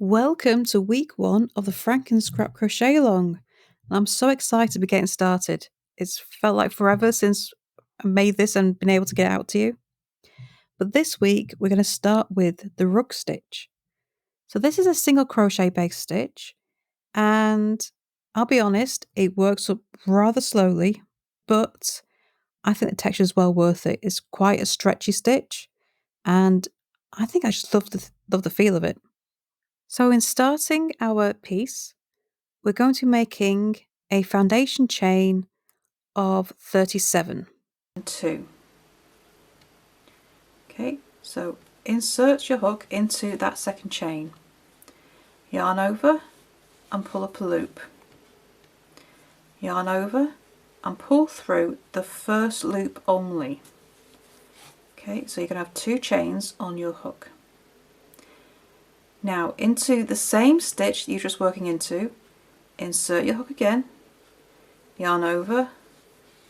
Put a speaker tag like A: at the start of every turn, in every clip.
A: Welcome to week 1 of the FrankenScrap Crochet Along. I'm so excited to be getting started. It's felt like forever since I made this and been able to get it out to you. But this week we're going to start with the rug stitch. So this is a single crochet based stitch, and I'll be honest, it works up rather slowly, but I think the texture is well worth it. It's quite a stretchy stitch, and I think I just love the feel of it. So in starting our piece, we're going to be making a foundation chain of 37.
B: 2. Okay, so insert your hook into that second chain, yarn over and pull up a loop, yarn over and pull through the first loop only. Okay, so you're going to have 2 chains on your hook. Now into the same stitch that you're just working into, insert your hook again, yarn over,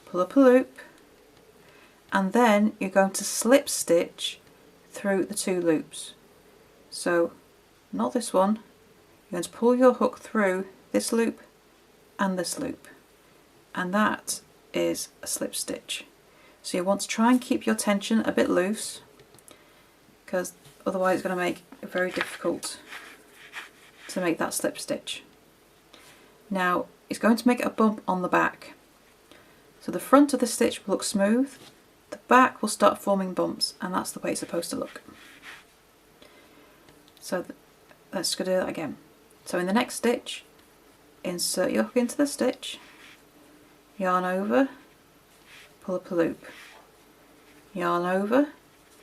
B: pull up a loop, and then you're going to slip stitch through the 2 loops. So not this one, you're going to pull your hook through this loop and this loop, and that is a slip stitch. So you want to try and keep your tension a bit loose, because otherwise it's going to make it very difficult to make that slip stitch. Now it's going to make a bump on the back, so the front of the stitch will look smooth, the back will start forming bumps, and that's the way it's supposed to look. So let's go do that again. So in the next stitch, insert your hook into the stitch, yarn over, pull up a loop, yarn over,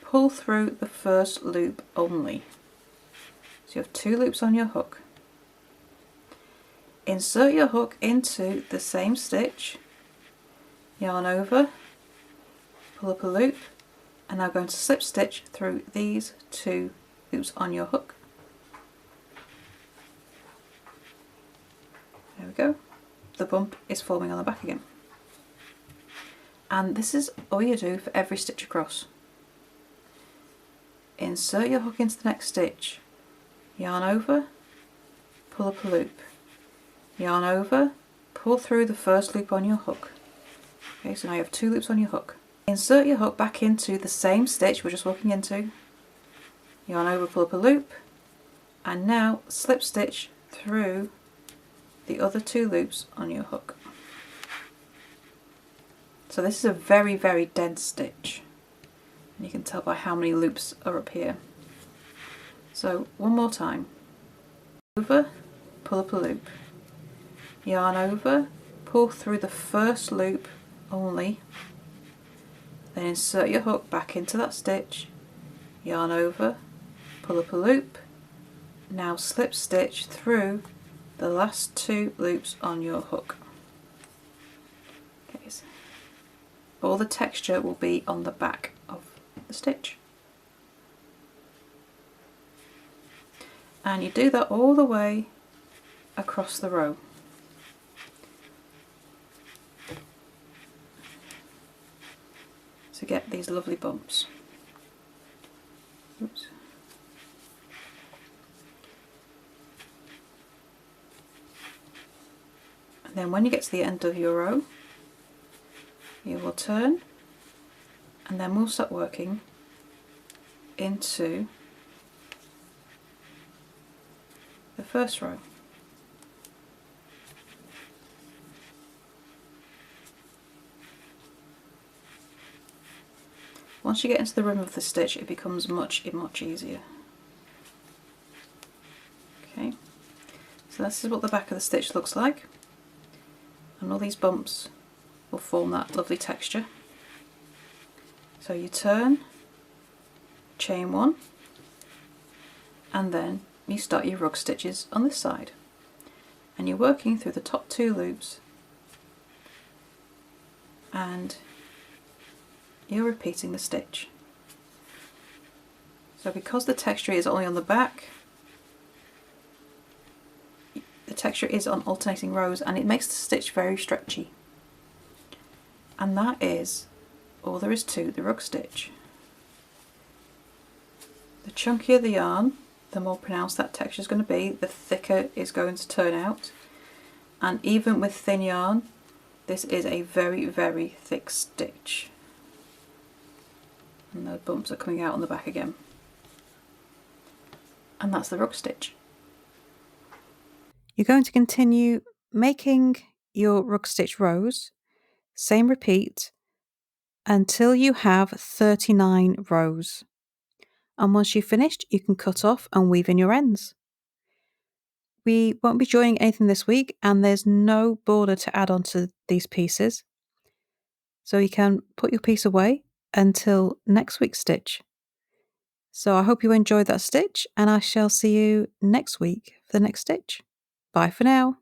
B: pull through the first loop only. So you have 2 loops on your hook. Insert your hook into the same stitch, yarn over, pull up a loop, and now going to slip stitch through these 2 loops on your hook. There we go. The bump is forming on the back again. And this is all you do for every stitch across. Insert your hook into the next stitch, yarn over, pull up a loop, yarn over, pull through the first loop on your hook. Okay, so now you have 2 loops on your hook. Insert your hook back into the same stitch we're just walking into, yarn over, pull up a loop, and now slip stitch through the other 2 loops on your hook. So this is a very, very dense stitch, and you can tell by how many loops are up here. So one more time, over, pull up a loop, yarn over, pull through the first loop only, then insert your hook back into that stitch, yarn over, pull up a loop, now slip stitch through the last 2 loops on your hook. Okay, so all the texture will be on the back of the stitch. And you do that all the way across the row. To get these lovely bumps. Oops. And then when you get to the end of your row, you will turn, and then we'll start working into the first row. Once you get into the rim of the stitch, it becomes much easier. Okay, so this is what the back of the stitch looks like, and all these bumps will form that lovely texture. So you turn, chain 1, and then you start your rug stitches on this side, and you're working through the top 2 loops, and you're repeating the stitch. So because the texture is only on the back, the texture is on alternating rows, and it makes the stitch very stretchy. And that is all there is to the rug stitch. The chunkier the yarn, the more pronounced that texture is going to be, the thicker it's going to turn out. And even with thin yarn, this is a very, very thick stitch. And the bumps are coming out on the back again. And that's the rug stitch.
A: You're going to continue making your rug stitch rows, same repeat, until you have 39 rows. And once you've finished, you can cut off and weave in your ends. We won't be joining anything this week, and there's no border to add onto these pieces. So you can put your piece away until next week's stitch. So I hope you enjoyed that stitch, and I shall see you next week for the next stitch. Bye for now.